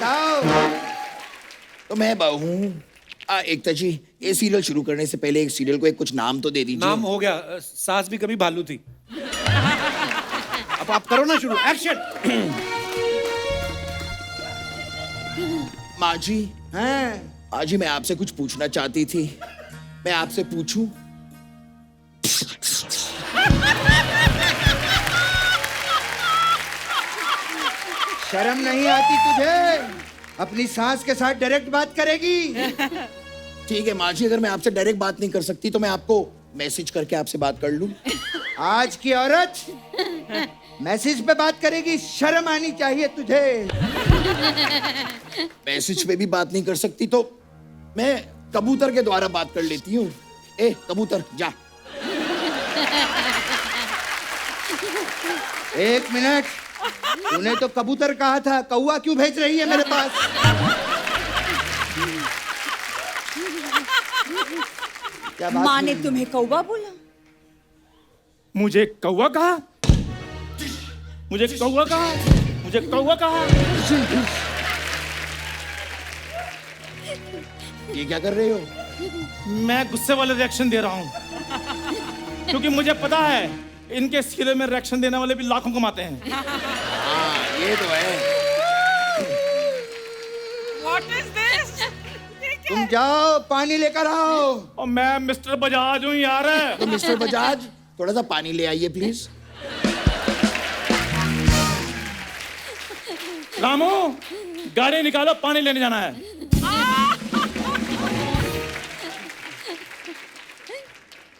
बताओ। तो मैं हूँ एकता जी, ये सीरियल शुरू करने से पहले एक सीरियल को एक कुछ नाम तो दे दीजिए। नाम हो गया, सास भी कभी भालू थी। अब आप करो ना शुरू, एक्शन। माँ जी, हैं? माँ जी मैं आपसे कुछ पूछना चाहती थी, मैं आपसे पूछूं? शर्म नहीं आती तुझे? अपनी सास के साथ डायरेक्ट बात करेगी? ठीक है माँ जी, अगर मैं आपसे डायरेक्ट बात नहीं कर सकती तो मैं आपको मैसेज करके आपसे बात कर लूं। आज की औरत मैसेज पे बात करेगी, शर्म आनी चाहिए तुझे। मैसेज पे भी बात नहीं कर सकती तो मैं कबूतर के द्वारा बात कर लेती हूँ। ए कबूतर जा। एक मिनट, तूने तो कबूतर कहा था, कौवा क्यों भेज रही है मेरे पास? क्या बात माँ ने हुई? तुम्हें कौवा बोला? मुझे कौवा कहा? मुझे कौवा कहा? मुझे कौवा कहा? ये क्या कर रहे हो? मैं गुस्से वाले रिएक्शन दे रहा हूं, क्योंकि मुझे पता है इनके सीरियल में रिएक्शन देने वाले भी लाखों कमाते हैं। हाँ ये तो है। तुम जाओ, पानी लेकर आओ। और मैं मिस्टर बजाज हूँ यार। तो मिस्टर बजाज थोड़ा सा पानी ले आइए प्लीज। रामू, गाड़ी निकालो, पानी लेने जाना है।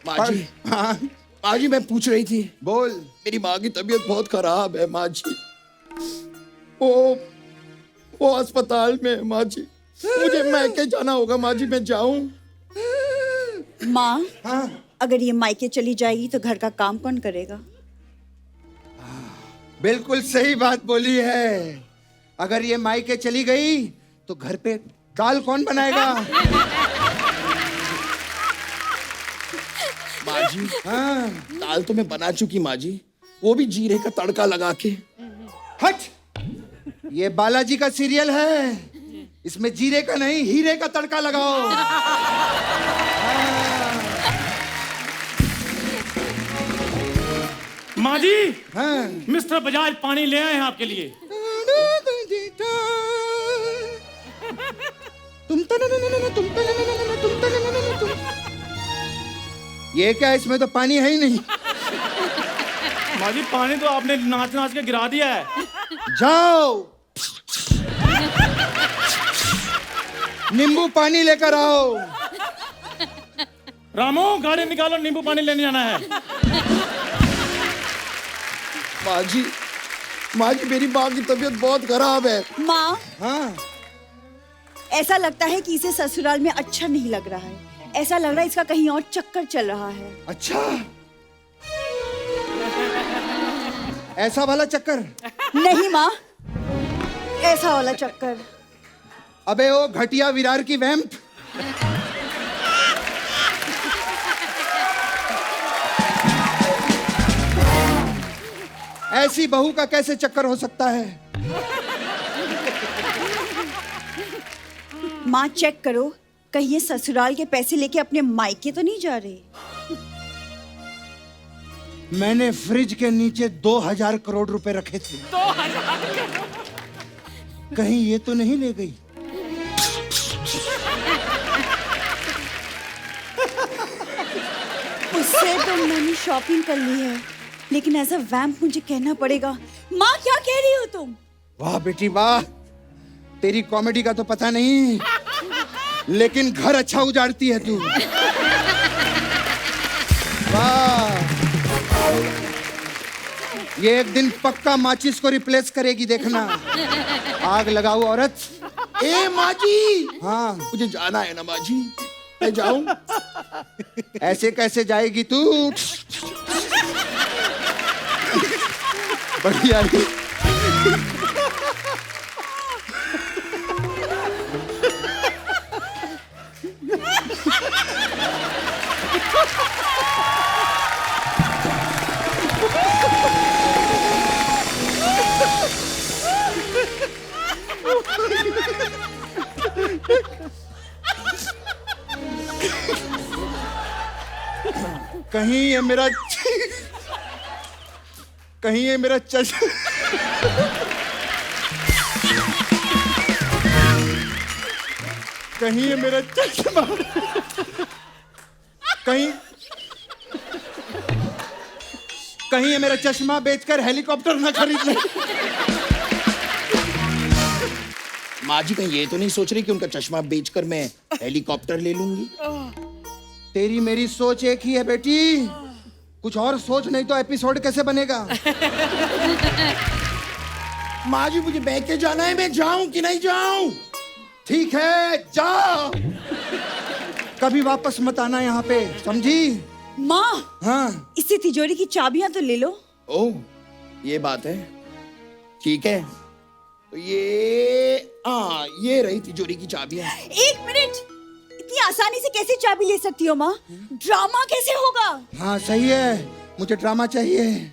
माँ जी, हाँ, माँ जी मैं पूछ रही थी, बोल। मेरी माँ की तबीयत बहुत खराब है माँ जी। वो अस्पताल में है माँ जी। मुझे मायके जाना होगा माँ जी, मैं जाऊं? माँ, हाँ, अगर ये मायके चली जाएगी तो घर का काम कौन करेगा? बिल्कुल सही बात बोली है। अगर ये मायके चली गई तो घर पे दाल कौन बनाएगा? माँ जी, हाँ, दाल तो मैं बना चुकी माँ जी, वो भी जीरे का तड़का लगा के। हट। ये बालाजी का सीरियल है, इसमें जीरे का नहीं हीरे का तड़का लगाओ। माँ जी, हाँ। मिस्टर बजाज पानी ले आए हैं आपके लिए। ये क्या, इसमें तो पानी है ही नहीं। माँ जी, पानी तो आपने नाच नाच के गिरा दिया है। जाओ, नींबू पानी लेकर आओ। रामू, गाड़ी निकालो, नींबू पानी लेने जाना है। माँ जी मेरी माँ की तबीयत बहुत खराब है। माँ, हाँ, ऐसा लगता है कि इसे ससुराल में अच्छा नहीं लग रहा है। ऐसा लग रहा है इसका कहीं और चक्कर चल रहा है। अच्छा, ऐसा वाला चक्कर? नहीं माँ, ऐसा वाला चक्कर। अबे वो घटिया विरार की वैम्प। ऐसी बहू का कैसे चक्कर हो सकता है? माँ चेक करो, कहीं ये ससुराल के पैसे लेके अपने मायके तो नहीं जा रही? मैंने फ्रिज के नीचे 2000 करोड़ रुपए रखे थे। 2000? कहीं ये तो नहीं ले गई? उससे तो मैंने शॉपिंग कर ली है, लेकिन एज अ वैम्प मुझे कहना पड़ेगा। माँ क्या कह रही हो तुम? वाह बेटी वाह, तेरी कॉमेडी का तो पता नहीं, लेकिन घर अच्छा उजाड़ती है तू। वाह, ये एक दिन पक्का माचिस को रिप्लेस करेगी, देखना। आग लगाओ औरत। ए माँ जी, हाँ, मुझे जाना है ना माँ जी, मैं जाऊं? ऐसे कैसे जाएगी तू? बढ़िया रे। कहीं ये मेरा कहीं ये मेरा कहीं ये मेरा चश्मा कहीं कहीं ये मेरा चश्मा बेचकर हेलीकॉप्टर ना खरीद ले। माँ जी कहीं ये तो नहीं सोच रही कि उनका चश्मा बेचकर मैं हेलीकॉप्टर ले लूंगी? तेरी मेरी सोच एक ही है बेटी, कुछ और सोच, नहीं तो एपिसोड कैसे बनेगा। माँ जी मुझे बह के जाना है, मैं जाऊं कि नहीं जाऊं? ठीक है जा, कभी वापस मत आना यहाँ पे, समझी? माँ, हाँ इससे तिजोरी की चाबियां तो ले लो। ओह ये बात है, ठीक है। तो ये रही तिजोरी की चाबियां। एक मिनट, इतनी आसानी से कैसे चाबी ले सकती हो माँ? ड्रामा कैसे होगा? हाँ सही है, मुझे ड्रामा चाहिए।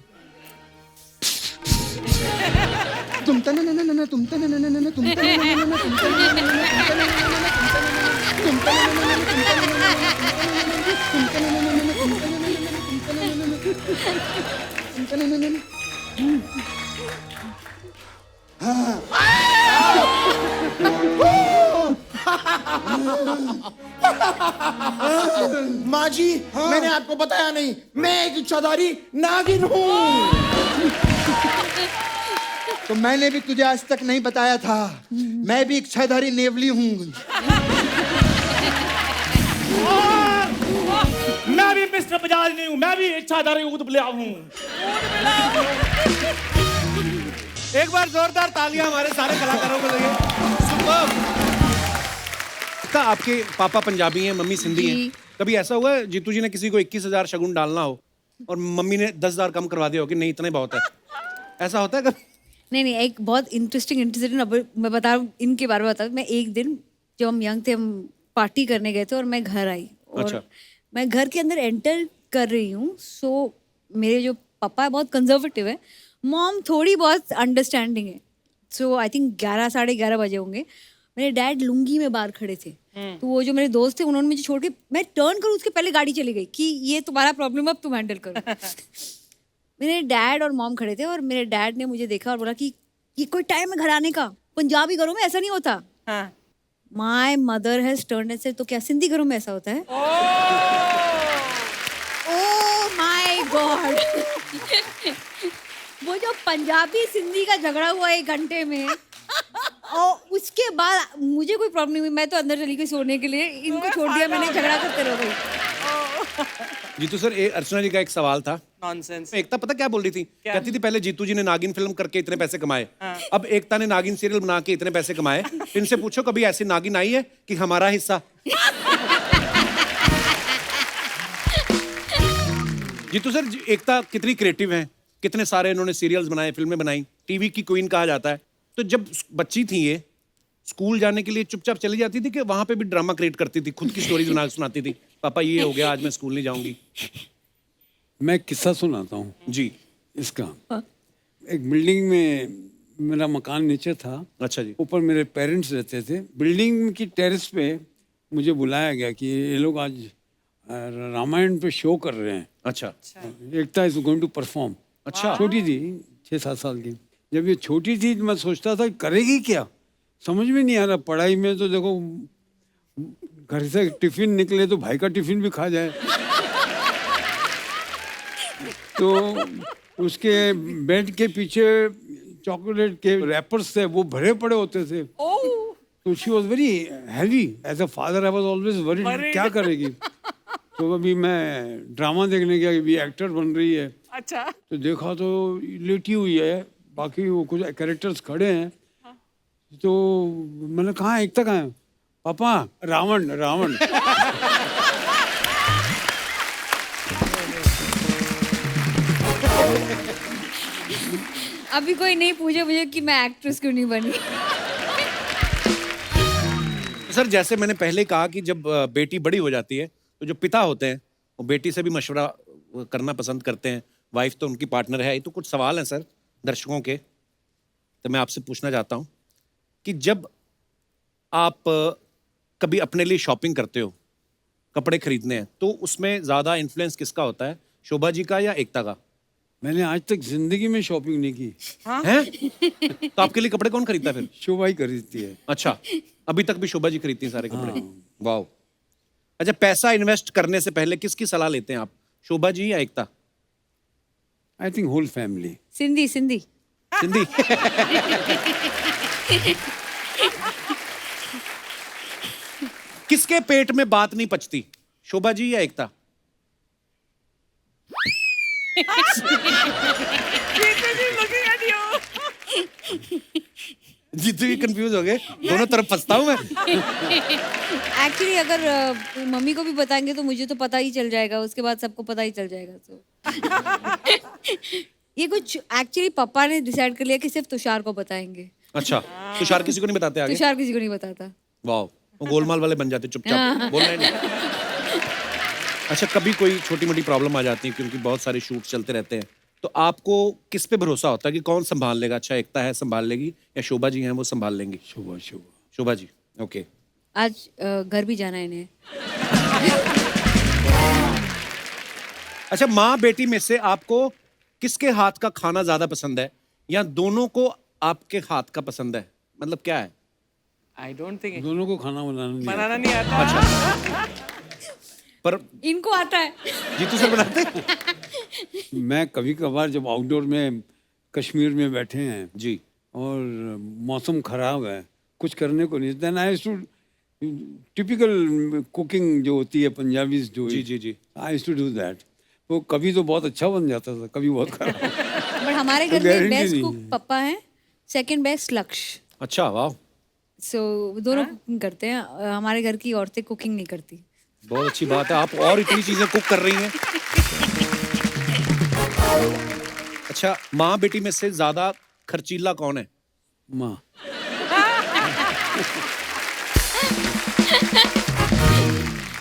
तुम तने न न न तुम तने न न न तुम तने न न न तुम तने न न न तुम तने न न न तुम तने न न न तुम तने न न माँ जी मैंने आपको बताया नहीं, मैं एक इच्छाधारी नागिन हूँ। तो मैंने भी तुझे आज तक नहीं बताया था, मैं भी इच्छाधारी नेवली हूँ। मैं भी मिस्टर बजाज नहीं हूँ, मैं भी इच्छाधारी ऊद बिलाव हूँ। एक बार जोरदार तालियां हमारे सारे कलाकारों को लगे। सुपर्ब। आपके पापा पंजाबी हैं, मम्मी सिंधी हैं। कभी ऐसा हुआ है जीतू जी ने किसी को 21,000 शगुन डालना हो और मम्मी ने 10,000 कम करवा दिया हो कि नहीं इतना ही बहुत है? ऐसा होता है कभी? नहीं, एक बहुत इंटरेस्टिंग इंसिडेंट अब मैं बता रहा हूँ, इनके बारे में बता रहा हूँ। मैं एक दिन जब हम यंग थे, हम पार्टी करने गए थे और मैं घर आई और अच्छा। मैं घर के अंदर एंटर कर रही हूँ। सो मेरे जो पापा है बहुत कंजर्वेटिव है, मॉम थोड़ी बहुत अंडरस्टैंडिंग है। सो आई थिंक 11 साढ़े 11 बजे होंगे, मेरे डैड लुंगी में बाहर खड़े थे। तो वो जो मेरे दोस्त थे उन्होंने मुझे छोड़ के, मैं टर्न करूँ उसके पहले गाड़ी चली गई कि ये तुम्हारा प्रॉब्लम अब तुम हैंडल करो। मेरे डैड और मॉम खड़े थे और मेरे डैड ने मुझे देखा और बोला कि ये कोई टाइम है घर आने का, पंजाबी घरों में ऐसा नहीं होता। My mother has turned and said, तो क्या सिंधी घरों में ऐसा होता है? Oh my God. वो जो पंजाबी सिंधी का झगड़ा हुआ 1 घंटे में, और उसके बाद मुझे कोई प्रॉब्लम नहीं हुई, मैं तो अंदर चली गई सोने के लिए, इनको छोड़ दिया मैंने, झगड़ा करते रह गई। जीतू सर, अर्चना जी का एक सवाल था। नॉनसेंस। एकता पता क्या बोल रही थी? कहती थी पहले जीतू जी ने नागिन फिल्म करके इतने पैसे कमाए, अब एकता ने नागिन सीरियल बना के इतने पैसे कमाए। इनसे पूछो कभी ऐसी नागिन आई है कि हमारा हिस्सा? जीतू सर, एकता कितनी क्रिएटिव है, कितने सारे इन्होंने सीरियल्स बनाए, फिल्में बनाई, टीवी की क्वीन कहा जाता है। तो जब बच्ची थी ये, स्कूल जाने के लिए चुपचाप चली जाती थी कि वहां पे भी ड्रामा क्रिएट करती थी, खुद की स्टोरीज बना के सुनाती थी? पापा ये हो गया, आज मैं स्कूल नहीं जाऊंगी। मैं किस्सा सुनाता हूँ जी। इसका। एक बिल्डिंग में मेरा मकान नीचे था, अच्छा जी। ऊपर मेरे पेरेंट्स रहते थे। बिल्डिंग की टेरेस पे मुझे बुलाया गया कि ये लोग आज रामायण पे शो कर रहे हैं। अच्छा। एकता इज गोइंग टू परफॉर्म। अच्छा। छोटी थी, 6-7 साल की। जब ये छोटी थी तो मैं सोचता था करेगी क्या, समझ में नहीं आ रहा। पढ़ाई में तो देखो, घर से टिफिन निकले तो भाई का टिफिन भी खा जाए। तो उसके बेड के पीछे चॉकलेट के रैपर्स थे, वो भरे पड़े होते थे। तो she was very heavy. As a father I was always worried क्या करेगी। तो अभी मैं ड्रामा देखने गया, अभी एक्टर बन रही है। अच्छा। तो देखा तो लेटी हुई है, बाकी वो कुछ कैरेक्टर्स खड़े हैं। तो मैंने कहा एकता कहाँ है? पापा रावण रावण। अभी कोई नहीं पूछे मुझे कि मैं एक्ट्रेस क्यों नहीं बनी। सर, जैसे मैंने पहले कहा कि जब बेटी बड़ी हो जाती है तो जो पिता होते हैं वो बेटी से भी मशवरा करना पसंद करते हैं। वाइफ तो उनकी पार्टनर है। तो कुछ सवाल हैं सर दर्शकों के, तो मैं आपसे पूछना चाहता हूँ कि जब आप कभी अपने लिए शॉपिंग करते हो, कपड़े खरीदने हैं, तो उसमें ज्यादा इन्फ्लुएंस किसका होता है, शोभा जी का या एकता का? मैंने आज तक जिंदगी में शॉपिंग नहीं की। हैं? तो आपके लिए कपड़े कौन खरीदता है फिर? शोभा ही खरीदती है। अच्छा, अभी तक भी शोभा जी खरीदती हैं सारे कपड़े? वाह। अच्छा, पैसा इन्वेस्ट करने से पहले किसकी सलाह लेते हैं आप, शोभा जी या Ekta? I think whole family. Sindhi Sindhi Sindhi. किसके पेट में बात नहीं पचती, शोभा जी या एकता? जीतू भी कंफ्यूज हो गए, दोनों तरफ फंसता हूं मैं। एक्चुअली अगर मम्मी को भी बताएंगे तो मुझे तो पता ही चल जाएगा, उसके बाद सबको पता ही चल जाएगा। तो ये कुछ एक्चुअली पापा ने डिसाइड कर लिया कि सिर्फ तुषार को बताएंगे। अच्छा, तुषार किसी को नहीं बताते आगे? तुषार किसी को नहीं बताता। वाह, वो गोलमाल वाले बन जाते चुपचाप, बोल रहे नहीं। अच्छा, कभी कोई छोटी मोटी प्रॉब्लम आ जाती है क्योंकि बहुत सारे शूट चलते रहते हैं, तो आपको किस पे भरोसा होता है कि कौन संभाल लेगा? अच्छा, एकता है संभाल लेगी या शोभा जी हैं वो संभाल लेंगी? शोभा। शोभा जी, ओके। आज घर भी जाना है इन्हें। अच्छा, माँ बेटी में से आपको किसके हाथ का खाना ज्यादा पसंद है, या दोनों को आपके हाथ का पसंद है? मतलब क्या है? आई डोंट थिंक दोनों को खाना बनाना नहीं आता। अच्छा, पर इनको आता है। जीतू सर बनाते हैं? मैं कभी कभार जब आउटडोर में कश्मीर में बैठे हैं जी, और मौसम खराब है, कुछ करने को नहीं, then I to typical cooking जो होती है पंजाबी जो, जी। I to do that. वो कभी तो बहुत अच्छा बन जाता था, कभी बहुत खराब। बट हमारे घर में guarantee बेस्ट नहीं कुक है। पापा हैं, सेकंड बेस्ट लक्ष्य। अच्छा, वाह, सो दोनों कुकिंग करते हैं। हमारे घर की औरतें कुकिंग नहीं करती। बहुत अच्छी बात है, आप और इतनी चीजें कुक कर रही हैं। अच्छा, माँ बेटी में से ज्यादा खर्चीला कौन है? माँ।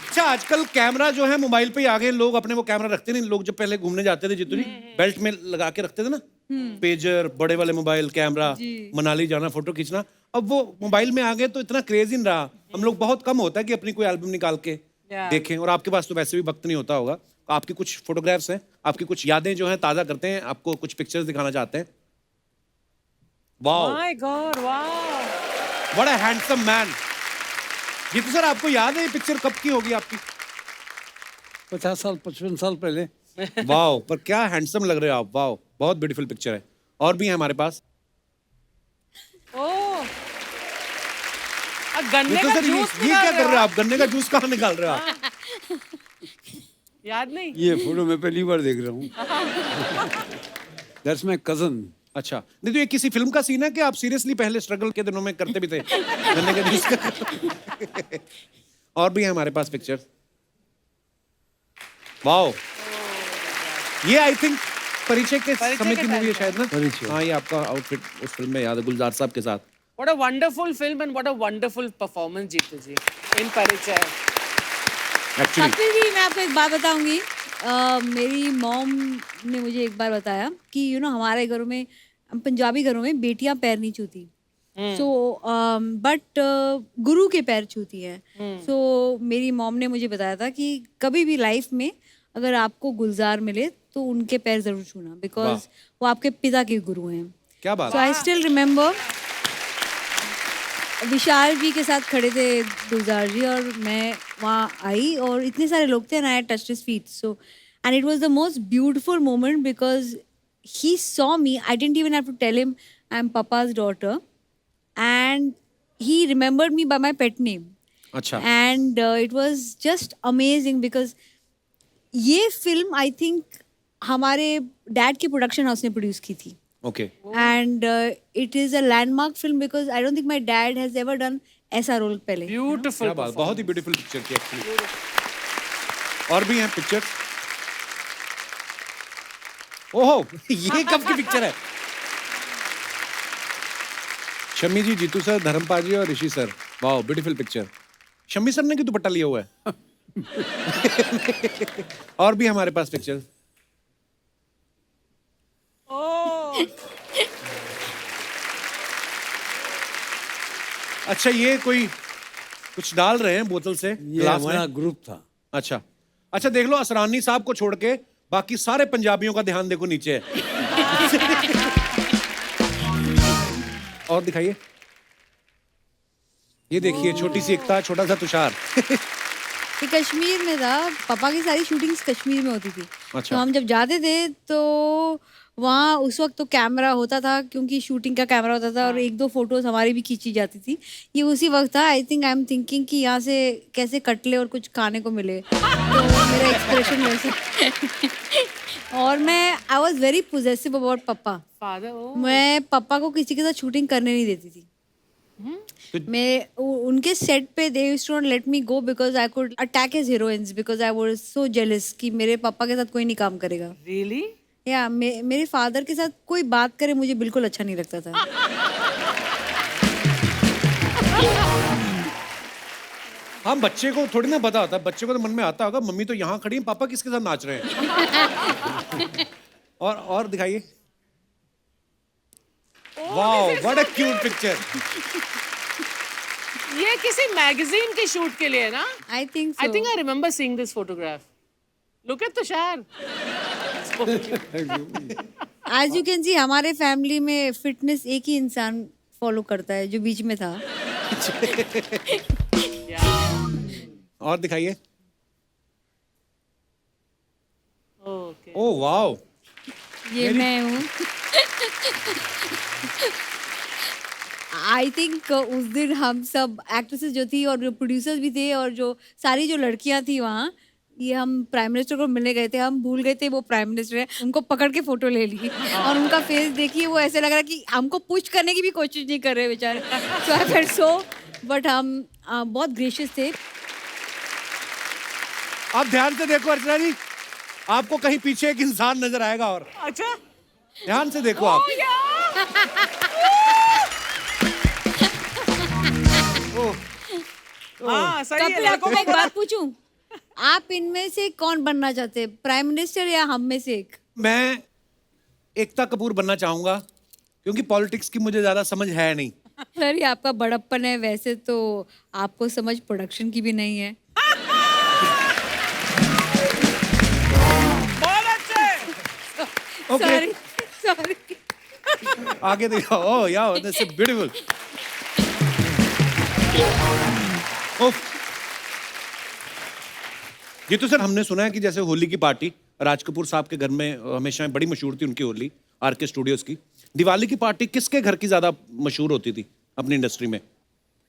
अच्छा, आजकल कैमरा जो है मोबाइल पे ही आ गए, लोग अपने वो कैमरा रखते नहीं। लोग जब पहले घूमने जाते थे जितनी बेल्ट में लगा के रखते थे ना, पेजर, बड़े वाले मोबाइल कैमरा, मनाली जाना फोटो खींचना, अब वो मोबाइल में आ गए तो इतना क्रेज ही नहीं रहा। हम लोग बहुत कम होता है कि अपनी कोई एल्बम निकाल के देखें, और आपके पास तो वैसे भी वक्त नहीं होता होगा। आपकी कुछ फोटोग्राफ्स हैं, आपकी कुछ यादें जो हैं ताजा करते हैं, आपको कुछ पिक्चर्स दिखाना चाहते हैं। Wow, my god, wow, what a handsome man. Jeetu sir, आपको याद है ये पिक्चर कब की होगी आपकी? 50 साल 55 साल पहले। वाओ, पर क्या हैंडसम लग रहे हो आप। वाओ, बहुत ब्यूटीफुल पिक्चर है। और भी है हमारे पास। ओह, गन्ने जीतू का सर, जूस ये क्या कर रहे हो आप? गन्ने का जूस कहाँ निकाल रहे हो आप? याद नहीं? ये फोटो मैं पहली बार देख रहा हूँ। That's my cousin. अच्छा, नहीं तो ये किसी फिल्म का सीन है कि आप सीरियसली पहले स्ट्रगल के दिनों में करते भी थे गन्ने का जूस का? और भी है हमारे पास पिक्चर। वाओ, ये आई थिंक परिचय के समय की मूवी है शायद ना? परिचय। हाँ, ये आपका आउटफिट उस फिल्म में याद है, गुलजार साहब के साथ। What a wonderful film and what a wonderful performance, Jeetu ji, in परिचय। एक्चुअली कपिल जी, मैं आपको एक बात बताऊंगी। मेरी मॉम ने मुझे एक बार बताया कि हमारे घरों में, पंजाबी घरों में बेटियां पैर नहीं छूती, सो बट गुरु के पैर छूती हैं। सो मेरी मॉम ने मुझे बताया था कि कभी भी लाइफ में अगर आपको गुलजार मिले तो उनके पैर जरूर छूना, बिकॉज वो आपके पिता के गुरु हैं। क्या बात सो आई स्टिल रिमेम्बर विशाल जी के साथ खड़े थे गुलजार जी, और मैं वहाँ आई और इतने सारे लोग थे, and I touched his feet, so and it was the most beautiful moment because he saw me. I didn't even have to tell him I'm Papa's daughter, and he remembered me by my pet name. अच्छा, And it was just amazing because ये film I think हमारे dad के production house ने produce की थी, okay. and it is a landmark film because I don't think my dad has ever done ऐसा role पहले। Beautiful क्या बात, बहुत ही ब्यूटीफुल पिक्चर थी एक्चुअली। और भी हैं पिक्चर। ओहो, ये कब की पिक्चर है? शम्मी जी, जीतू सर, धर्मपाल जी और Rishi sir. Wow, beautiful picture. Shammi sir ने क्यों दुपट्टा लिया हुआ है? और भी हमारे पास पिक्चर। Oh, अच्छा, ये कोई कुछ डाल रहे हैं बोतल से ये ग्लास हमारा में। ग्रुप था। अच्छा अच्छा, देख लो असरानी साहब को छोड़ के बाकी सारे पंजाबियों का ध्यान देखो नीचे है। और दिखाइए, ये देखिए छोटी सी एकता, छोटा सा तुषार। ये कश्मीर में था, पापा की सारी शूटिंग्स कश्मीर में होती थी। अच्छा। तो हम जब जाते थे तो वहाँ उस वक्त तो कैमरा होता था, क्योंकि शूटिंग का कैमरा होता था, और एक दो फोटोज हमारी भी खींची जाती थी। ये उसी वक्त था। I think I am thinking कि यहाँ से कैसे कट ले और कुछ खाने को मिले, तो मेरा एक्सप्रेशन वैसे। और मैं I was very possessive about पापा। Father, oh. मैं पापा को किसी के साथ शूटिंग करने नहीं देती थी। मैं उनके सेट पे they used to not let me go because I could attack his heroines because I was so jealous कि मेरे पापा के साथ कोई नहीं काम करेगा। Really? या मेरे फादर के साथ कोई बात करे मुझे बिल्कुल अच्छा नहीं लगता था। हाँ, बच्चे को थोड़ी ना पता होता, बच्चे को तो मन में आता होगा मम्मी तो यहाँ खड़ी है, पापा किसके साथ नाच रहे हैं। और दिखाइए। Wow, what a cute picture. ये किसी मैगजीन के शूट के लिए ना? I think I think I remember seeing this photograph. Look at Tushar. As you can see हमारे फैमिली में फिटनेस एक ही इंसान फॉलो करता है जो बीच में था। और दिखाइए। Okay. ओह वाओ, ये मैं हूँ। आई थिंक उस दिन हम सब एक्ट्रेसेस जो थी और जो प्रोड्यूसर्स भी थे और जो सारी जो लड़कियां थी वहाँ, ये हम प्राइम मिनिस्टर को मिलने गए थे, हम भूल गए थे वो प्राइम मिनिस्टर है, उनको पकड़ के फोटो ले ली और उनका फेस देखिए, वो ऐसे लग रहा कि हमको पुश करने की भी कोशिश नहीं कर रहे बेचारे। सो आई फेल्ट सो, बट हम बहुत ग्रेशियस थे। आप ध्यान से देखो अर्चना जी, आपको कहीं पीछे एक इंसान नजर आएगा। और अच्छा। ध्यान से देखो आप। हाँ, सही है। कपिल, आपको मैं एक बात पूछूं, आप इनमें से कौन बनना चाहते हैं, प्राइम मिनिस्टर या हम में से एक? मैं एकता कपूर बनना चाहूंगा क्योंकि पॉलिटिक्स की मुझे ज्यादा समझ है नहीं। सर ये आपका बड़प्पन है, वैसे तो आपको समझ प्रोडक्शन की भी नहीं है। बहुत अच्छे। Okay, sorry. आगे देखो। ओह यार, दैट्स ब्यूटीफुल। ये तो सर हमने सुना है कि जैसे होली की पार्टी राज कपूर साहब के घर में हमेशा बड़ी मशहूर थी उनकी होली, आरके स्टूडियोज की। दिवाली की पार्टी किसके घर की ज्यादा मशहूर होती थी अपनी इंडस्ट्री में?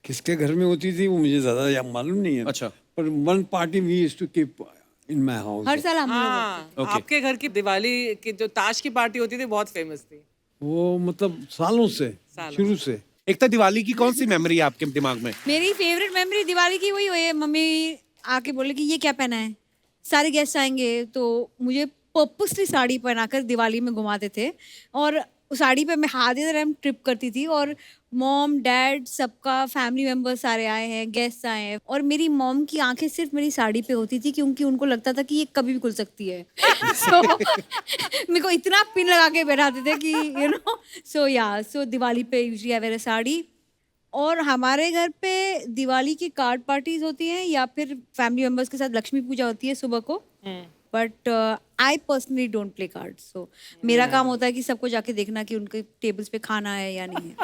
किसके घर में होती थी वो मुझे ज्यादा मालूम नहीं है। अच्छा। पर one party we used to keep in my house. हर साल हम लोग हाँ, Okay. आपके घर की दिवाली की जो ताश की पार्टी होती थी बहुत फेमस थी। वो मतलब सालों से, शुरू से। एकता, दिवाली की कौन सी मेमोरी है आपके दिमाग में? मेरी फेवरेट मेमोरी दिवाली की वही हुई है, मम्मी आके बोले कि ये क्या पहना है, सारे गेस्ट आएंगे, तो मुझे पर्पसली साड़ी पहनाकर दिवाली में घुमाते थे और उस साड़ी पे मैं हाथ इधर हम ट्रिप करती थी और मॉम डैड सबका फैमिली मेम्बर्स सारे आए हैं, गेस्ट आए हैं, और मेरी मॉम की आंखें सिर्फ मेरी साड़ी पे होती थी क्योंकि उनको लगता था कि ये कभी भी खुल सकती है। सो मेरे को इतना पिन लगा के बैठाते थे कि यू नो। सो दिवाली पे यूजुअली आई वेयर अ साड़ी। और हमारे घर पे दिवाली की कार्ड पार्टीज होती हैं या फिर फैमिली मेम्बर्स के साथ लक्ष्मी पूजा होती है सुबह को। But I personally don't play cards, so मेरा काम होता है कि सबको जाके देखना कि उनके टेबल्स पे खाना है या नहीं है।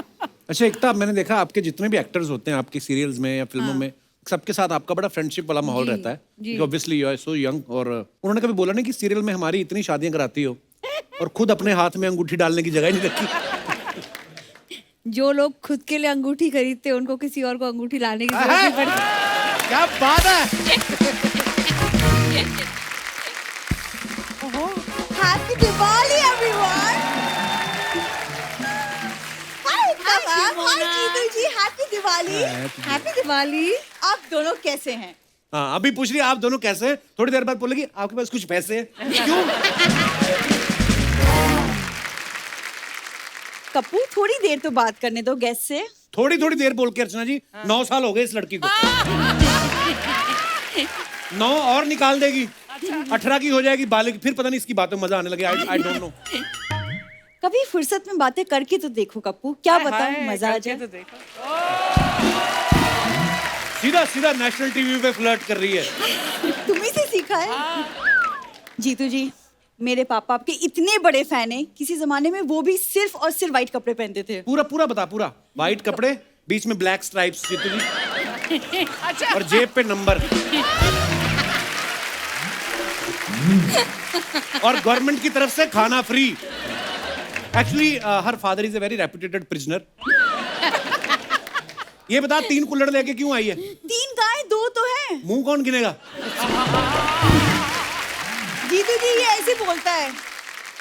अच्छा एकता, मैंने देखा आपके जितने भी एक्टर्स होते हैं आपकी सीरियल्स में या फिल्मों में, सबके साथ आपका बड़ा फ्रेंडशिप वाला माहौल रहता है। Obviously you are so young. और उन्होंने कभी बोला नहीं कि सीरियल में हमारी इतनी शादियां कराती हो और खुद अपने हाथ में अंगूठी डालने की जगह नहीं रखी? जो लोग खुद के लिए अंगूठी खरीदते हैं उनको किसी और को अंगूठी लाने की जरूरत नहीं पड़ती। क्या बात है। Happy Diwali everyone. हाय पापा, हाय जीतू जी, हैप्पी दिवाली। हैप्पी दिवाली। आप दोनों कैसे हैं? हाँ, अभी पूछ रही है आप दोनों कैसे हैं, थोड़ी देर बाद बोलेगी आपके पास कुछ पैसे हैं। क्यों? कपूर, थोड़ी देर तो बात करने दो गेस्ट से। थोड़ी थोड़ी देर बोल के अर्चना जी, 9 साल हो गए इस लड़की को। 9 और निकाल देगी, 18 की हो जाएगी, बालिग, फिर पता नहीं इसकी बातों में मजा आने लगे। I don't know. कभी फुर्सत में बातें करके तो देखो कपूर, क्या बताऊं, हाय, मजा आ करके जाए। तो देखो। सीधा सीधा नेशनल टीवी पे फ्लर्ट कर रही है। तुम्ही से सीखा है। जीतू जी, मेरे पापा आपके इतने बड़े फैन हैं, किसी जमाने में वो भी सिर्फ और सिर्फ व्हाइट कपड़े पहनते थे। पूरा पूरा बता, पूरा व्हाइट कपड़े, बीच में ब्लैक स्ट्राइप्स, जीतू जी, और जेब पे नंबर, और गवर्नमेंट की तरफ से खाना free. Actually her father is a very reputed prisoner. ये बता 3 कुल्हड़ लेके क्यों आई है? 3 गाय 2 तो है। मुंह कौन गिनेगा? जीतू जी ये ऐसे बोलता है।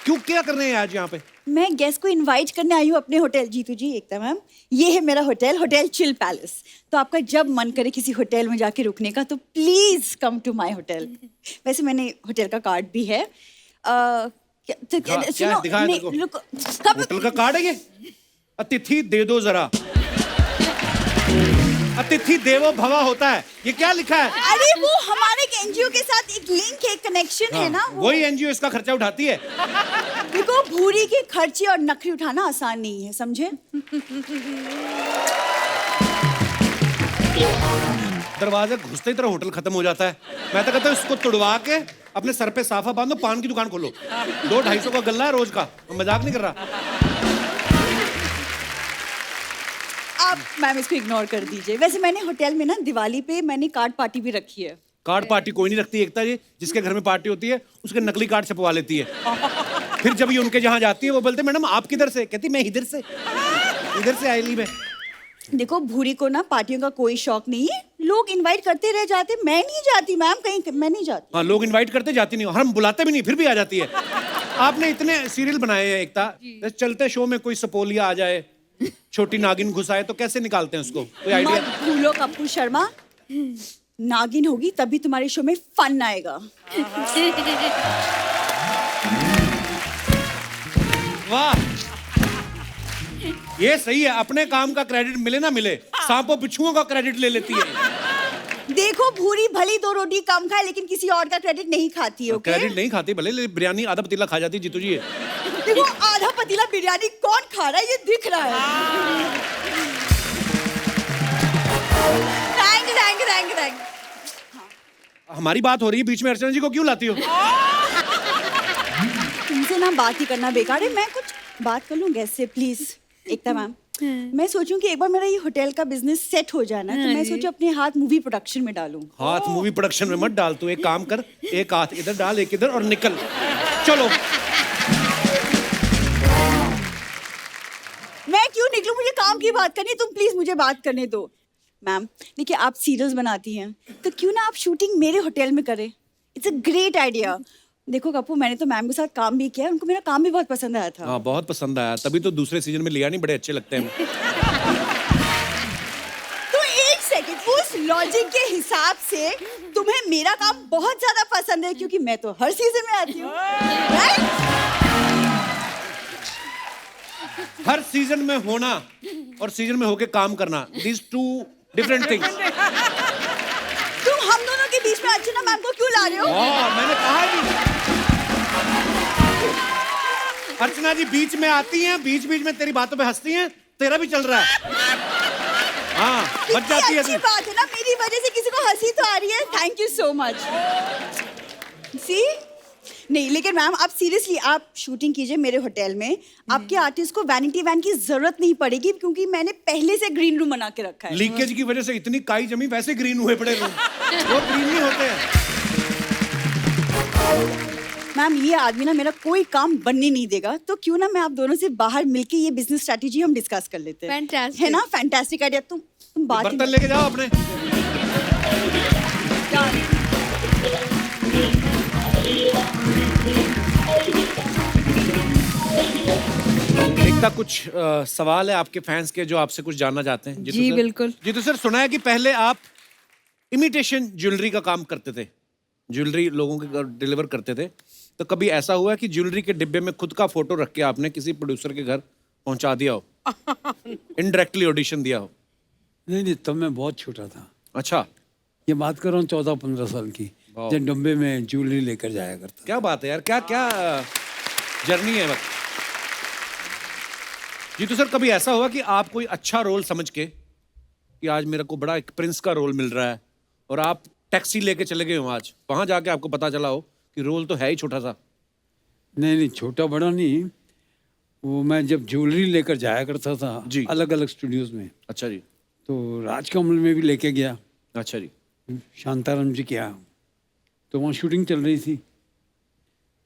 क्यों, क्या कर रहे हैं आज यहाँ पे? मैं गेस्ट को इनवाइट करने आई हूँ अपने होटल। जीतू जी, एकता मैम, ये है मेरा होटल, होटल चिल पैलेस। तो आपका जब मन करे किसी होटल में जाके रुकने का तो please come to my hotel. वैसे मैंने होटल का कार्ड भी है। क्या दिखाया तेरे को? होटल का कार्ड है ये? अतिथि दे दो जरा। अतिथि देवो भवा होता है, ये क्या लिखा है? अरे वो हमारे एनजीओ के साथ एक लिंक है, कनेक्शन है ना वो। वही एनजीओ इसका खर्चा उठाती है। देखो, भूरी के खर्चे और नखरी उठाना आसान नहीं है, समझे? दरवाजे घुसते ही तरह होटल खत्म हो जाता है। मैं तो कहता हूँ इसको तुड़वा के अपने सर पे साफा बांधो, पान की दुकान खोलो। 200-250 का गल्ला है रोज का, मैं मजाक नहीं कर रहा। आप मैम इसको इग्नोर कर दीजिए। वैसे मैंने होटल में ना दिवाली पे मैंने कार्ड पार्टी भी रखी है। कार्ड पार्टी कोई नहीं रखती एकता जी। जिसके घर में पार्टी होती है उसके नकली कार्ड छपवा लेती है। फिर जब ये उनके जहाँ जाती है वो बोलते मैडम आप किधर से? कहती मैं इधर से, इधर से आई ली मैं। देखो, भूरी को ना पार्टियों का कोई शौक नहीं है। लोग इनवाइट करते रह जाते, मैं नहीं जाती मैम कहीं, मैं नहीं जाती। हाँ, लोग इनवाइट करते जाती नहीं, हम बुलाते भी नहीं फिर भी आ जाती है। आपने इतने सीरियल बनाए हैं एकता, चलते शो में कोई सपोलिया आ जाए, छोटी नागिन घुसाए तो कैसे निकालते हैं उसको? कोई आइडिया? मत भूलो कपूर शर्मा, नागिन होगी तभी तुम्हारे शो में फन आएगा। वाह, ये सही है। अपने काम का क्रेडिट मिले ना मिले, सांपों बिच्छुओं का क्रेडिट ले लेती है। देखो, भूरी भली 2 रोटी कम खाए लेकिन किसी और का क्रेडिट नहीं खाती। ओके, क्रेडिट नहीं खाती भले, लेकिन बिरयानी आधा पतीला खा जाती जीतू जी है। देखो, आधा पतीला बिरयानी कौन खा रहा है ये दिख रहा है। Rank rank rank rank. हमारी बात हो रही है, बीच में अर्चना जी को क्यों लाती हो? तुमसे ना बात ही करना बेकार है। मैं कुछ बात कर लूं गेस्ट से प्लीज। एकता मैम, मैं सोचूं कि एक बार मेरा ये होटल का बिजनेस सेट हो जाना, तो मैं सोचूं अपने हाथ मूवी प्रोडक्शन में डालूं। हाथ मूवी प्रोडक्शन में मत डाल, तू एक काम कर, एक हाथ इधर डाल, एक इधर, और निकल। चलो। मैं क्यों निकलूं? मुझे काम की बात करनी है, तुम प्लीज मुझे बात करने दो। मैम देखिए, आप सीरियल्स बनाती हैं तो क्यों ना आप शूटिंग मेरे होटल में करें। It's a great idea. देखो कपू, मैंने तो मैम के साथ काम भी किया, उनको मेरा काम भी बहुत पसंद आया था। हाँ, बहुत पसंद आया, तभी तो दूसरे सीजन में लिया नहीं, बड़े अच्छे लगते हैं। तो एक सेकंड, उस लॉजिक के हिसाब से तुम्हें मेरा काम बहुत ज्यादा पसंद है क्योंकि मैं तो हर सीजन में आती हूँ, राइट? हर सीजन में होना और सीजन में होके काम करना, these two different things। तुम हम दोनों के बीच में अर्चना मैम को क्यों ला रहे हो? मैंने कहा ही नहीं। अर्चना जी बीच में आती हैं, बीच बीच में तेरी बातों पे हंसती हैं, तेरा भी चल रहा है। हाँ, बच जाती है। अच्छी बात है ना, मेरी वजह से किसी को हंसी तो आ रही है। Thank you so much. सी नहीं, लेकिन मैम आप सीरियसली आप शूटिंग कीजिए मेरे होटल में। आपके आर्टिस्ट को वैनिटी वैन की जरूरत नहीं पड़ेगी क्योंकि मैंने पहले से ग्रीन रूम बना के रखा है। लीकेज की वजह से इतनी काई जमी, वैसे ग्रीन हुए पड़े रूम, वो ग्रीन नहीं होते हैं। मैम ये आदमी ना मेरा कोई काम बनने नहीं देगा, तो क्यों ना मैं आप दोनों से बाहर मिलके ये बिजनेस स्ट्रेटेजी हम डिस्कस कर लेते हैं। Fantastic. है ना? Fantastic idea. तुम बात ही बर्तन लेके जाओ अपने। एकता, कुछ सवाल है आपके फैंस के जो आपसे कुछ जानना चाहते हैं? जी, बिल्कुल। जीतू सर, सुना है कि पहले आप इमिटेशन ज्वेलरी का काम करते थे, ज्वेलरी लोगों के घर डिलीवर करते थे, तो कभी ऐसा हुआ कि ज्वेलरी के डिब्बे में खुद का फोटो रख के आपने किसी प्रोड्यूसर के घर पहुंचा दिया हो, इनडायरेक्टली ऑडिशन दिया हो? नहीं नहीं, तब मैं बहुत छोटा था। अच्छा, ये बात कर रहा हूँ 14-15 साल की, जब डब्बे में ज्वेलरी लेकर जाया करता। क्या बात है यार, क्या क्या जर्नी है वक्त। जीतू सर, कभी ऐसा हुआ कि आप कोई अच्छा रोल समझ के कि आज मेरे को बड़ा एक प्रिंस का रोल मिल रहा है और आप टैक्सी लेके चले गए हो आज, वहां जाके आपको पता चला हो कि रोल तो है ही छोटा सा? नहीं नहीं, छोटा बड़ा नहीं, वो मैं जब ज्वेलरी लेकर जाया करता था जी। अलग अलग स्टूडियोज में, अच्छा जी। तो राजकमल में भी लेके गया, अच्छा जी। शांताराम जी के यहाँ, तो वहाँ शूटिंग चल रही थी,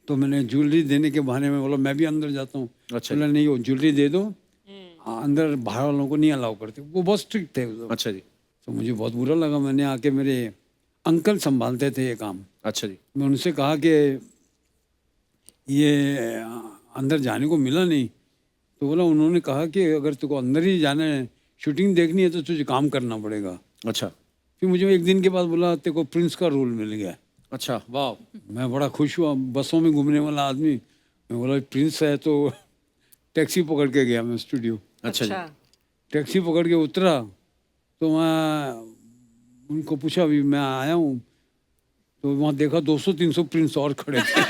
तो मैंने ज्वेलरी देने के बहाने में बोला मैं भी अंदर जाता हूँ। अच्छा बोला नहीं, वो ज्वेलरी दे दो, अंदर बाहर वालों को नहीं अलाउ करते, वो बहुत स्ट्रिक्ट थे। अच्छा जी। तो मुझे बहुत बुरा लगा, मैंने आके, मेरे अंकल संभालते थे ये काम, अच्छा जी। मैं उनसे कहा कि ये अंदर जाने को मिला नहीं, तो बोला, उन्होंने कहा कि अगर तुझको अंदर ही जाना है, शूटिंग देखनी है तो तुझे काम करना पड़ेगा। अच्छा। फिर मुझे एक दिन के बाद बोला तेरे को प्रिंस का रोल मिल गया। अच्छा, वाह। मैं बड़ा खुश हुआ, बसों में घूमने वाला आदमी, मैं बोला प्रिंस है, तो टैक्सी पकड़ के गया मैं स्टूडियो। अच्छा जी। टैक्सी पकड़ के उतरा तो मैं उनको पूछा अभी मैं आया हूँ, तो वहाँ देखा 200-300 प्रिंस और खड़े थे।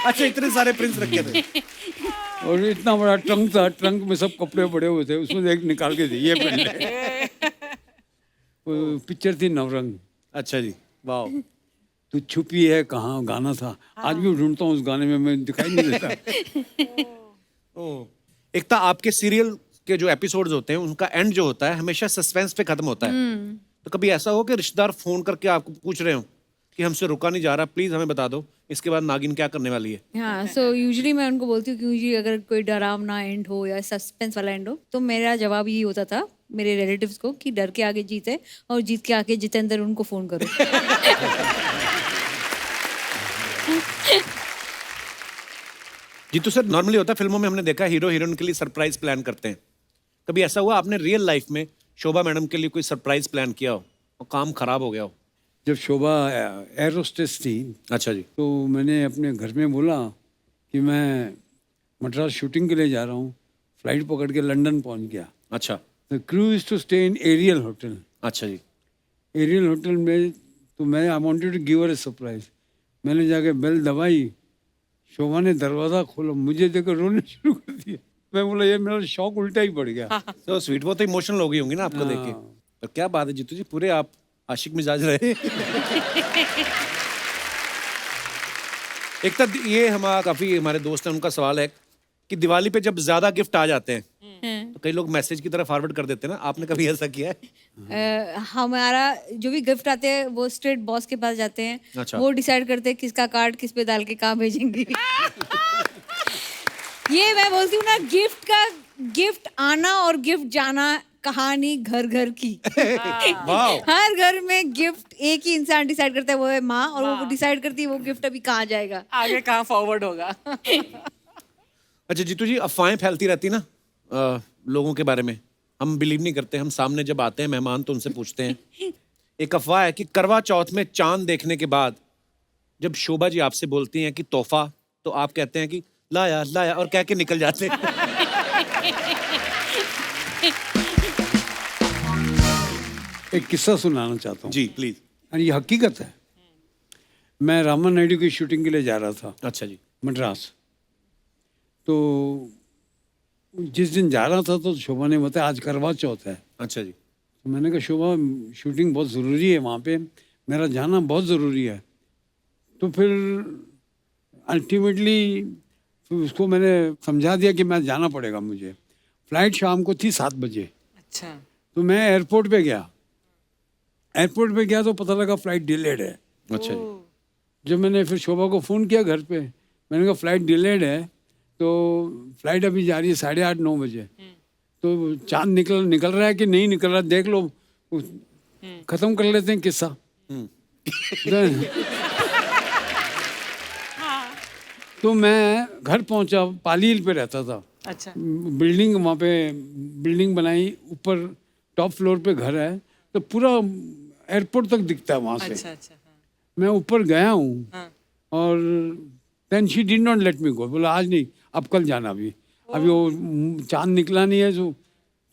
अच्छा, इतने सारे प्रिंस रखे थे। और इतना बड़ा ट्रंक था, ट्रंक में सब कपड़े पड़े हुए थे, उसमें एक निकाल के दिए पहन ले। वो पिक्चर थी नवरंग। अच्छा जी, वाह। तू छुपी है कहाँ गाना था, आज भी ढूंढता हूँ उस गाने में, मैं दिखाई नहीं देता। एक तो आपके सीरियल के जो एपिसोड्स होते हैं उनका एंड जो होता है हमेशा सस्पेंस पे खत्म होता है। तो कभी ऐसा हो कि रिश्तेदार फोन करके आपको पूछ रहे हो कि हमसे रुका नहीं जा रहा, प्लीज हमें बता दो इसके बाद नागिन क्या करने वाली है? हाँ, सो यूजुअली मैं उनको बोलती हूँ कि यूजुअली अगर कोई डरावना एंड हो या सस्पेंस वाला एंड हो, तो मेरा जवाब यही होता था मेरे रिलेटिव्स को कि डर के आगे जीत है और जीत के आगे जितेंद्र, उनको फोन करो। जीतू सर, नॉर्मली होता है फिल्मों में, हमने देखा हीरो हीरोइन के लिए सरप्राइज प्लान करते हैं। कभी ऐसा हुआ आपने रियल लाइफ में शोभा मैडम के लिए कोई सरप्राइज प्लान किया हो और काम खराब हो गया हो? जब शोभा एयर होस्टेस थी, अच्छा जी। तो मैंने अपने घर में बोला कि मैं मद्रास शूटिंग के लिए जा रहा हूँ, फ्लाइट पकड़ के लंदन पहुँच गया। अच्छा। The crew is to stay in Ariel hotel. अच्छा जी। एरियल होटल में, तो मैं I wanted to give her a surprise. मैंने जाके बेल दबाई, शोभा ने दरवाज़ा खोला, मुझे देखकर रोने शुरू कर दिया। मैं बोला ये मेरा शौक उल्टा ही पड़ गया। तो स्वीट, वो तो इमोशनल हो गई होंगी ना आपको देख के। तो क्या बात है जीतू जी, पूरे आप आशिक मिजाज रहे। एक तो ये हमारा काफी हमारे दोस्त हैं, उनका सवाल है कि दिवाली पे जब ज्यादा गिफ्ट आ जाते हैं तो कई लोग मैसेज की तरह फॉरवर्ड कर देते हैं ना, आपने कभी ऐसा किया है? हमारा जो भी गिफ्ट आते हैं वो स्ट्रेट बॉस के पास जाते हैं। अच्छा। वो डिसाइड करते हैं किसका कार्ड किस पे डाल के कहाँ भेजेंगे। ये मैं बोलती हूँ ना, गिफ्ट आना और गिफ्ट जाना कहानी घर घर की। हर घर में गिफ्ट एक ही इंसान डिसाइड करता है, वो है माँ, और वो डिसाइड करती है वो गिफ्ट अभी कहाँ जाएगा, आगे कहाँ फॉरवर्ड होगा। अच्छा जीतू जी, अफवाहें फैलती रहती ना लोगों के बारे में, हम बिलीव नहीं करते। हम सामने जब आते हैं मेहमान तो उनसे पूछते हैं। एक अफवाह है कि करवा चौथ में चांद देखने के बाद जब शोभा जी आपसे बोलती हैं कि तोहफा, तो आप कहते हैं कि लाया लाया और कह के निकल जाते हैं। एक किस्सा सुनाना चाहता हूँ जी प्लीज। और ये हकीकत है। मैं रामा नायडू की शूटिंग के लिए जा रहा था अच्छा जी। मद्रास। तो जिस दिन जा रहा था तो शोभा ने बताया आज करवा चौथ है। अच्छा जी। तो मैंने कहा शोभा शूटिंग बहुत ज़रूरी है वहाँ पे, मेरा जाना बहुत ज़रूरी है। तो फिर अल्टीमेटली उसको मैंने समझा दिया कि मैं जाना पड़ेगा मुझे। फ़्लाइट शाम को थी 7 बजे। अच्छा। तो मैं एयरपोर्ट पे गया। एयरपोर्ट पे गया तो पता लगा फ़्लाइट डिलेड है। अच्छा जी। जब मैंने फिर शोभा को फ़ोन किया घर पे, मैंने कहा फ़्लाइट डिलेड है, तो फ्लाइट अभी जा रही है 8:30-9 बजे, तो चांद निकल रहा है कि नहीं निकल रहा, देख लो, खत्म कर लेते हैं किस्सा। तो मैं घर पहुंचा, पालील पे रहता था। अच्छा। बिल्डिंग वहाँ पे बिल्डिंग बनाई, ऊपर टॉप फ्लोर पे घर है, तो पूरा एयरपोर्ट तक दिखता है वहाँ से। अच्छा अच्छा। मैं ऊपर गया हूँ हाँ। और then she did not let me go. बोला आज नहीं, अब कल जाना, अभी वो चांद निकला नहीं है।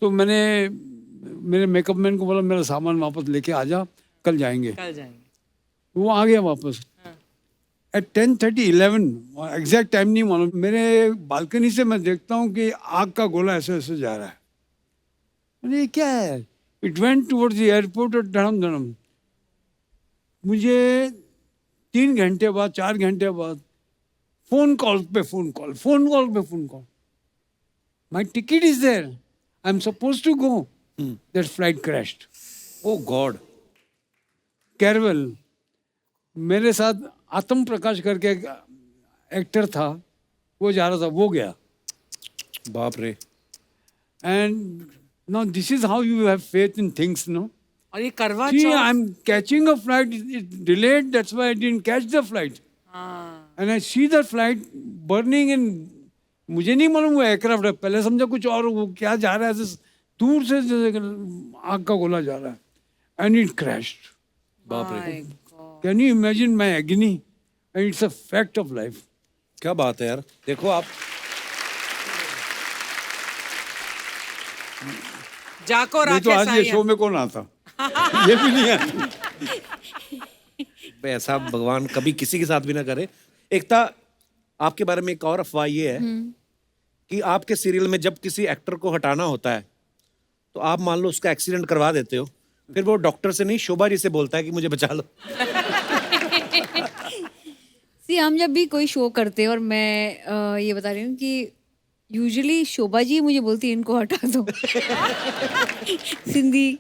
तो मैंने मेरे मेकअप मैन को बोला मेरा सामान वापस लेके आ जा, कल जाएंगे। कल जाएंगे। वो आ गया वापस। एट 10:30-11, एग्जैक्ट टाइम नहीं मालूम, मेरे बालकनी से मैं देखता हूँ कि आग का गोला ऐसे ऐसे जा रहा है। अरे क्या है? It went towards the airport और धड़म। मुझे 3 घंटे बाद 4 घंटे बाद फोन कॉल पे phone call. My ticket is there, I am suppose to go, that flight crashed. Oh God. कैरवल, मेरे साथ आत्म प्रकाश करके एक एक्टर था, वो जा रहा था, वो गया। बाप रे। And now this is how you have faith in things, no? और ये करवा See, Chauth I'm catching a flight. It's delayed. That's why I didn't catch the flight. And I see the flight burning and मुझे नहीं मालूम वो aircraft है। पहले समझा कुछ और, वो क्या जा रहा है, ऐसे दूर से जैसे आग का गोला जा रहा है। And it crashed. बाप रे। Can you imagine my agony? And it's a fact of life. क्या बात है यार। देखो आप, जाको नहीं तो आज ये शो में कौन आता? ये भी नहीं आता। ऐसा भगवान कभी किसी के साथ भी ना करे। एकता, आपके बारे में एक और अफवाह ये है कि आपके सीरियल में जब किसी एक्टर को हटाना होता है तो आप मान लो उसका एक्सीडेंट करवा देते हो, फिर वो डॉक्टर से नहीं शोभा जी से बोलता है कि मुझे बचा लो। सी हम जब भी कोई शो करते हैं, और मैं ये बता रही हूँ कि यूजुअली शोभा जी मुझे बोलती है इनको हटा दो। सिंधी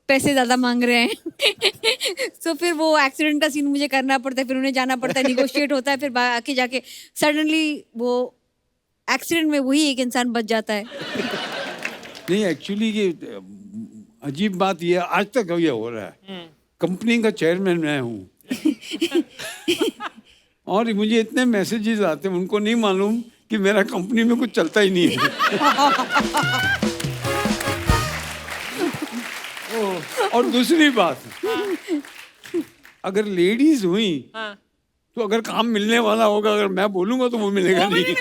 पैसे ज़्यादा मांग रहे हैं। सो फिर वो एक्सीडेंट का सीन मुझे करना पड़ता है, फिर उन्हें जाना पड़ता है, निगोशिएट होता है, फिर आके जाके सडनली वो एक्सीडेंट में वही एक इंसान बच जाता है। नहीं, एक्चुअली ये अजीब बात ये है, आज तक ये हो रहा है। कंपनी का चेयरमैन मैं हूँ और मुझे इतने मैसेजेस आते हैं, उनको नहीं मालूम कि मेरा कंपनी में कुछ चलता ही नहीं है। और दूसरी बात, अगर लेडीज हुई तो अगर काम मिलने वाला होगा, अगर मैं बोलूंगा तो वो मिलेगा नहीं।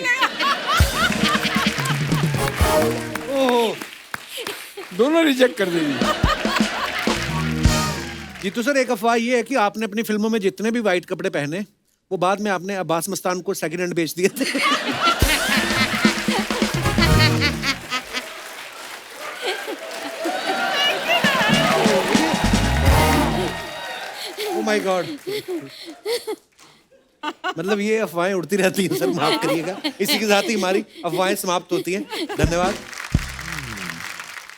दोनों रिजेक्ट कर देंगे। जीतू सर, एक अफवाह ये है कि आपने अपनी फिल्मों में जितने भी वाइट कपड़े पहने वो बाद में आपने अब्बास मस्तान को सेकंड हैंड बेच दिए थे। Oh my God. मतलब ये अफवाहें उड़ती रहती हैं सर, माफ करिएगा। इसी के साथ ही हमारी अफवाहें समाप्त होती हैं। धन्यवाद।